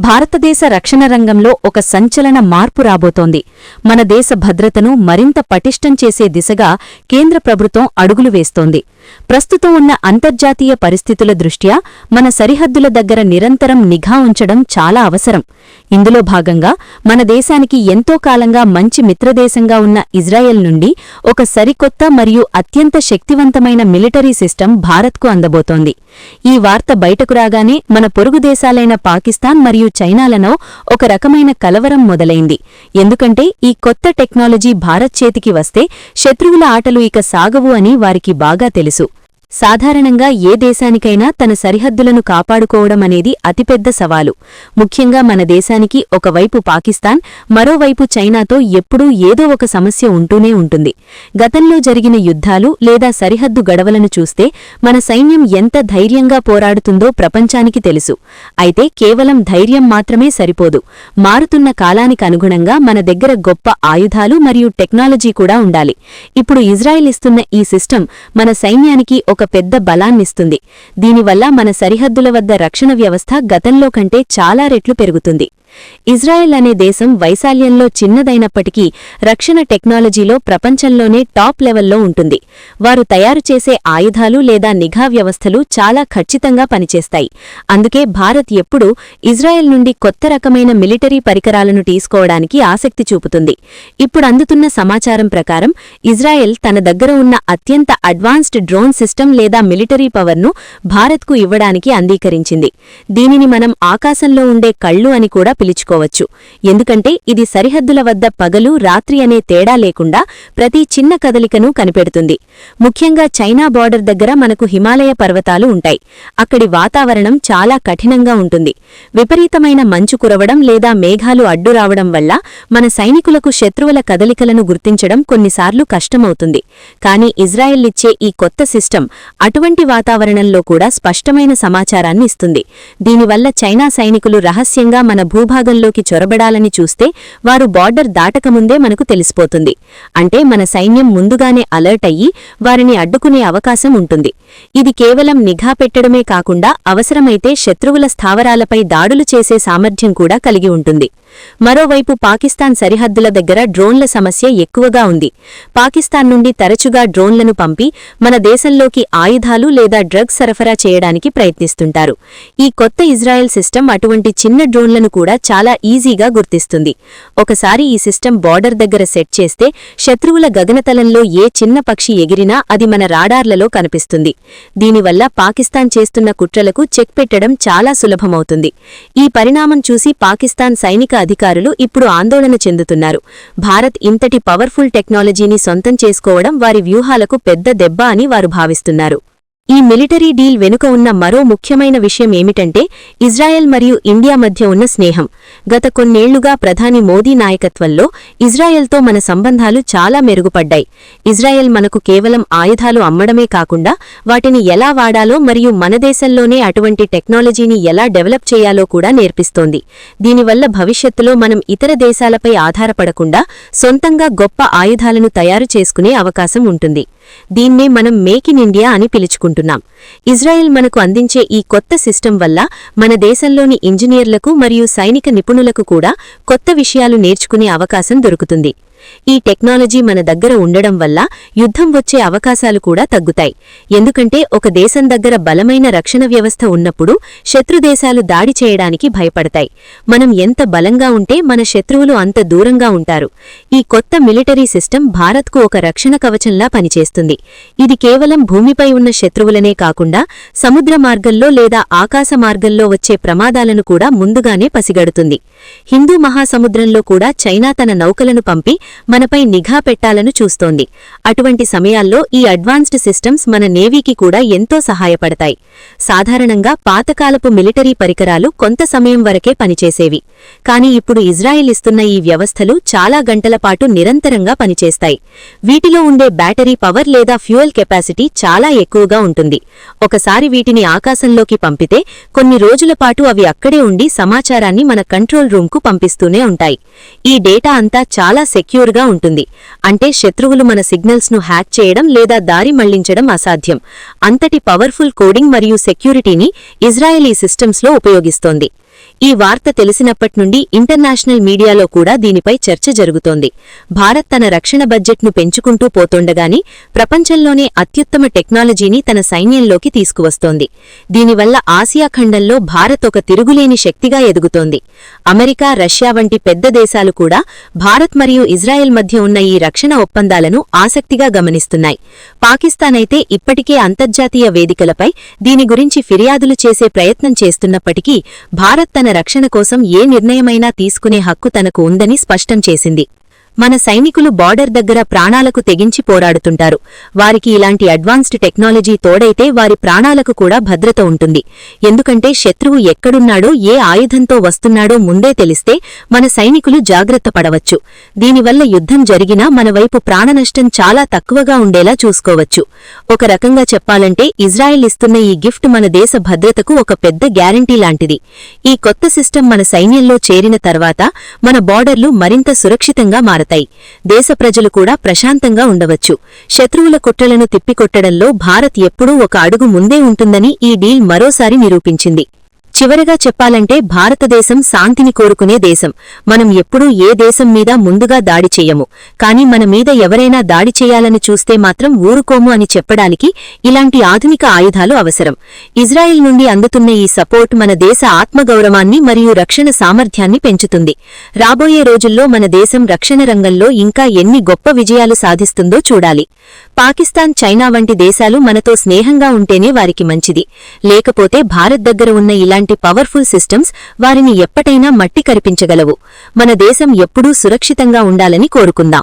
భారతదేశ రక్షణ రంగంలో ఒక సంచలన మార్పు రాబోతోంది. మన దేశ భద్రతను మరింత పటిష్టం చేసే దిశగా కేంద్ర ప్రభుత్వం అడుగులు వేస్తోంది. ప్రస్తుతం ఉన్న అంతర్జాతీయ పరిస్థితుల దృష్ట్యా మన సరిహద్దుల దగ్గర నిరంతరం నిఘా ఉంచడం చాలా అవసరం. ఇందులో భాగంగా మన దేశానికి ఎంతో కాలంగా మంచి మిత్రదేశంగా ఉన్న ఇజ్రాయెల్ నుండి ఒక సరికొత్త మరియు అత్యంత శక్తివంతమైన మిలిటరీ సిస్టమ్ భారత్కు అందబోతోంది. ఈ వార్త బయటకు రాగానే మన పొరుగు దేశాలైన పాకిస్తాన్ మరియు చైనాలలో ఒక రకమైన కలవరం మొదలైంది. ఎందుకంటే ఈ కొత్త టెక్నాలజీ భారత్ చేతికి వస్తే శత్రువుల ఆటలు ఇక సాగవు అని వారికి బాగా తెలుసు. సాధారణంగా ఏ దేశానికైనా తన సరిహద్దులను కాపాడుకోవడం అనేది అతిపెద్ద సవాలు. ముఖ్యంగా మన దేశానికి ఒకవైపు పాకిస్తాన్, మరోవైపు చైనాతో ఎప్పుడూ ఏదో ఒక సమస్య ఉంటూనే ఉంటుంది. గతంలో జరిగిన యుద్ధాలు లేదా సరిహద్దు గడవలను చూస్తే మన సైన్యం ఎంత ధైర్యంగా పోరాడుతుందో ప్రపంచానికి తెలుసు. అయితే కేవలం ధైర్యం మాత్రమే సరిపోదు. మారుతున్న కాలానికి అనుగుణంగా మన దగ్గర గొప్ప ఆయుధాలు మరియు టెక్నాలజీ కూడా ఉండాలి. ఇప్పుడు ఇజ్రాయెల్ ఇస్తున్న ఈ సిస్టమ్ మన సైన్యానికి ఒక పెద్ద బలాన్నిస్తుంది. దీనివల్ల మన సరిహద్దుల వద్ద రక్షణ వ్యవస్థ గతంలో కంటే చాలా రెట్లు పెరుగుతుంది. ఇజ్రాయెల్ అనే దేశం వైశాల్యంలో చిన్నదైనప్పటికీ రక్షణ టెక్నాలజీలో ప్రపంచంలోనే టాప్ లెవెల్లో ఉంటుంది. వారు తయారు చేసే ఆయుధాలు లేదా నిఘా వ్యవస్థలు చాలా ఖచ్చితంగా పనిచేస్తాయి. అందుకే భారత్ ఎప్పుడూ ఇజ్రాయెల్ నుండి కొత్త రకమైన మిలిటరీ పరికరాలను తీసుకోవడానికి ఆసక్తి చూపుతుంది. ఇప్పుడు అందుతున్న సమాచారం ప్రకారం ఇజ్రాయెల్ తన దగ్గర ఉన్న అత్యంత అడ్వాన్స్డ్ డ్రోన్ సిస్టమ్ లేదా మిలిటరీ పవర్ను భారత్కు ఇవ్వడానికి అంగీకరించింది. దీనిని మనం ఆకాశంలో ఉండే కళ్ళు అని కూడా పిలుచుకోవచ్చు. ఎందుకంటే ఇది సరిహద్దుల వద్ద పగలు రాత్రి అనే తేడా లేకుండా ప్రతి చిన్న కదలికను కనిపెడుతుంది. ముఖ్యంగా చైనా బార్డర్ దగ్గర మనకు హిమాలయ పర్వతాలు ఉంటాయి. అక్కడి వాతావరణం చాలా కఠినంగా ఉంటుంది. విపరీతమైన మంచు కురవడం లేదా మేఘాలు అడ్డు రావడం వల్ల మన సైనికులకు శత్రువుల కదలికలను గుర్తించడం కొన్నిసార్లు కష్టమవుతుంది. కానీ ఇజ్రాయెల్ ఇచ్చే ఈ కొత్త సిస్టమ్ అటువంటి వాతావరణంలో కూడా స్పష్టమైన సమాచారాన్ని ఇస్తుంది. దీనివల్ల చైనా సైనికులు రహస్యంగా మన భూభాగంలోకి చొరబడాలని చూస్తే వారు బార్డర్ దాటకముందే మనకు తెలిసిపోతుంది. అంటే మన సైన్యం ముందుగానే అలర్ట్ అయ్యి వారిని అడ్డుకునే అవకాశం ఉంటుంది. ఇది కేవలం నిఘా పెట్టడమే కాకుండా అవసరమైతే శత్రువుల స్థావరాలపై దాడులు చేసే సామర్థ్యం కూడా కలిగి ఉంటుంది. మరోవైపు పాకిస్తాన్ సరిహద్దుల దగ్గర డ్రోన్ల సమస్య ఎక్కువగా ఉంది. పాకిస్తాన్ నుండి తరచుగా డ్రోన్లను పంపి మన దేశంలోకి ఆయుధాలు లేదా డ్రగ్స్ సరఫరా చేయడానికి ప్రయత్నిస్తుంటారు. ఈ కొత్త ఇజ్రాయెల్ సిస్టమ్ అటువంటి చిన్న డ్రోన్లను కూడా చాలా ఈజీగా గుర్తిస్తుంది. ఒకసారి ఈ సిస్టమ్ బార్డర్ దగ్గర సెట్ చేస్తే శత్రువుల గగనతలంలో ఏ చిన్న పక్షి ఎగిరినా అది మన రాడార్లలో కనిపిస్తుంది. దీనివల్ల పాకిస్తాన్ చేస్తున్న కుట్రలకు చెక్ పెట్టడం చాలా సులభమవుతుంది. ఈ పరిణామం చూసి పాకిస్తాన్ సైనిక అధికారులు ఇప్పుడు ఆందోళన చెందుతున్నారు. భారత్ ఇంతటి పవర్ఫుల్ టెక్నాలజీని సొంతం చేసుకోవడం వారి వ్యూహాలకు పెద్ద దెబ్బ అని వారు భావిస్తున్నారు. ఈ మిలిటరీ డీల్ వెనుక ఉన్న మరో ముఖ్యమైన విషయం ఏమిటంటే ఇజ్రాయెల్ మరియు ఇండియా మధ్య ఉన్న స్నేహం. గత కొన్నేళ్లుగా ప్రధాని మోదీ నాయకత్వంలో ఇజ్రాయెల్తో మన సంబంధాలు చాలా మెరుగుపడ్డాయి. ఇజ్రాయెల్ మనకు కేవలం ఆయుధాలు అమ్మడమే కాకుండా వాటిని ఎలా వాడాలో మరియు మన దేశంలోనే అటువంటి టెక్నాలజీని ఎలా డెవలప్ చేయాలో కూడా నేర్పిస్తోంది. దీనివల్ల భవిష్యత్తులో మనం ఇతర దేశాలపై ఆధారపడకుండా సొంతంగా గొప్ప ఆయుధాలను తయారు చేసుకునే అవకాశం ఉంటుంది. దీన్నే మనం మేక్ ఇన్ ఇండియా అని పిలుచుకుంటున్నాం. ఇజ్రాయెల్ మనకు అందించే ఈ కొత్త సిస్టమ్ వల్ల మన దేశంలోని ఇంజనీర్లకు మరియు సైనిక నిపుణులకు కూడా కొత్త విషయాలు నేర్చుకునే అవకాశం దొరుకుతుంది. ఈ టెక్నాలజీ మన దగ్గర ఉండడం వల్ల యుద్ధం వచ్చే అవకాశాలు కూడా తగ్గుతాయి. ఎందుకంటే ఒక దేశం దగ్గర బలమైన రక్షణ వ్యవస్థ ఉన్నప్పుడు శత్రుదేశాలు దాడి చేయడానికి భయపడతాయి. మనం ఎంత బలంగా ఉంటే మన శత్రువులు అంత దూరంగా ఉంటారు. ఈ కొత్త మిలిటరీ సిస్టమ్ భారత్కు ఒక రక్షణ కవచంలా పనిచేస్తుంది. ఇది కేవలం భూమిపై ఉన్న శత్రువులనే కాకుండా సముద్ర మార్గంలో లేదా ఆకాశ మార్గంలో వచ్చే ప్రమాదాలను కూడా ముందుగానే పసిగడుతుంది. హిందూ మహాసముద్రంలో కూడా చైనా తన నౌకలను పంపి మనపై నిఘా పెట్టాలను చూస్తోంది. అటువంటి సమయాల్లో ఈ అడ్వాన్స్డ్ సిస్టమ్స్ మన నేవీకి కూడా ఎంతో సహాయపడతాయి. సాధారణంగా పాతకాలపు మిలిటరీ పరికరాలు కొంత సమయం వరకే పనిచేసేవి. కానీ ఇప్పుడు ఇజ్రాయెల్ ఇస్తున్న ఈ వ్యవస్థలు చాలా గంటల పాటు నిరంతరంగా పనిచేస్తాయి. వీటిలో ఉండే బ్యాటరీ పవర్ లేదా ఫ్యూయల్ కెపాసిటీ చాలా ఎక్కువగా ఉంటుంది. ఒకసారి వీటిని ఆకాశంలోకి పంపితే కొన్ని రోజుల పాటు అవి అక్కడే ఉండి సమాచారాన్ని మన కంట్రోల్ రూమ్కు పంపిస్తూనే ఉంటాయి. ఈ డేటా అంతా చాలా సెక్యూర్గా ఉంటుంది. అంటే శత్రువులు మన సిగ్నల్స్ను హ్యాక్ చేయడం లేదా దారి మళ్లించడం అసాధ్యం. అంతటి పవర్ఫుల్ కోడింగ్ మరియు సెక్యూరిటీని ఇజ్రాయెల్ ఈ సిస్టమ్స్లో ఉపయోగిస్తోంది. ఈ వార్త తెలిసినప్పట్నుండి ఇంటర్నేషనల్ మీడియాలో కూడా దీనిపై చర్చ జరుగుతోంది. భారత్ తన రక్షణ బడ్జెట్ను పెంచుకుంటూ పోతుండగాని ప్రపంచంలోనే అత్యుత్తమ టెక్నాలజీని తన సైన్యంలోకి తీసుకువస్తోంది. దీనివల్ల ఆసియా ఖండంలో భారత్ ఒక తిరుగులేని శక్తిగా ఎదుగుతోంది. అమెరికా, రష్యా వంటి పెద్ద దేశాలు కూడా భారత్ మరియు ఇజ్రాయెల్ మధ్య ఉన్న ఈ రక్షణ ఒప్పందాలను ఆసక్తిగా గమనిస్తున్నాయి. పాకిస్తాన్ అయితే ఇప్పటికే అంతర్జాతీయ వేదికలపై దీని గురించి ఫిర్యాదులు చేసే ప్రయత్నం చేస్తున్నప్పటికీ భారత్ తన రక్షణ కోసం ఏ నిర్ణయమైనా తీసుకునే హక్కు తనకు ఉందని స్పష్టం చేసింది. మన సైనికులు బార్డర్ దగ్గర ప్రాణాలకు తెగించి పోరాడుతుంటారు. వారికి ఇలాంటి అడ్వాన్స్డ్ టెక్నాలజీ తోడైతే వారి ప్రాణాలకు కూడా భద్రత ఉంటుంది. ఎందుకంటే శత్రువు ఎక్కడున్నాడో, ఏ ఆయుధంతో వస్తున్నాడో ముందే తెలిస్తే మన సైనికులు జాగ్రత్త పడవచ్చు. దీనివల్ల యుద్ధం జరిగినా మన వైపు ప్రాణనష్టం చాలా తక్కువగా ఉండేలా చూసుకోవచ్చు. ఒక రకంగా చెప్పాలంటే ఇజ్రాయెల్ ఇస్తున్న ఈ గిఫ్ట్ మన దేశ భద్రతకు ఒక పెద్ద గ్యారంటీ లాంటిది. ఈ కొత్త సిస్టమ్ మన సైన్యంలో చేరిన తర్వాత మన బార్డర్లు మరింత సురక్షితంగా మారతాయి. దేశ ప్రజలు కూడా ప్రశాంతంగా ఉండవచ్చు. శత్రువుల కుట్రలను తిప్పికొట్టడంలో భారత్ ఎప్పుడూ ఒక అడుగు ముందే ఉంటుందని ఈ డీల్ మరోసారి నిరూపించింది. చివరగా చెప్పాలంటే భారతదేశం శాంతిని కోరుకునే దేశం. మనం ఎప్పుడూ ఏ దేశం మీద ముందుగా దాడి చెయ్యము. కాని మన మీద ఎవరైనా దాడి చేయాలని చూస్తే మాత్రం ఊరుకోము అని చెప్పడానికి ఇలాంటి ఆధునిక ఆయుధాలు అవసరం. ఇజ్రాయెల్ నుండి అందుతున్న ఈ సపోర్ట్ మన దేశ ఆత్మగౌరవాన్ని మరియు రక్షణ సామర్థ్యాన్ని పెంచుతుంది. రాబోయే రోజుల్లో మన దేశం రక్షణ రంగంలో ఇంకా ఎన్ని గొప్ప విజయాలు సాధిస్తుందో చూడాలి. పాకిస్తాన్, చైనా వంటి దేశాలు మనతో స్నేహంగా ఉంటేనే వారికి మంచిది. లేకపోతే భారత్ దగ్గర ఉన్న ఇలాంటి పవర్ఫుల్ సిస్టమ్స్ వారిని ఎప్పటైనా మట్టి కరిపించగలవు. మన దేశం ఎప్పుడూ సురక్షితంగా ఉండాలని కోరుకుందాం.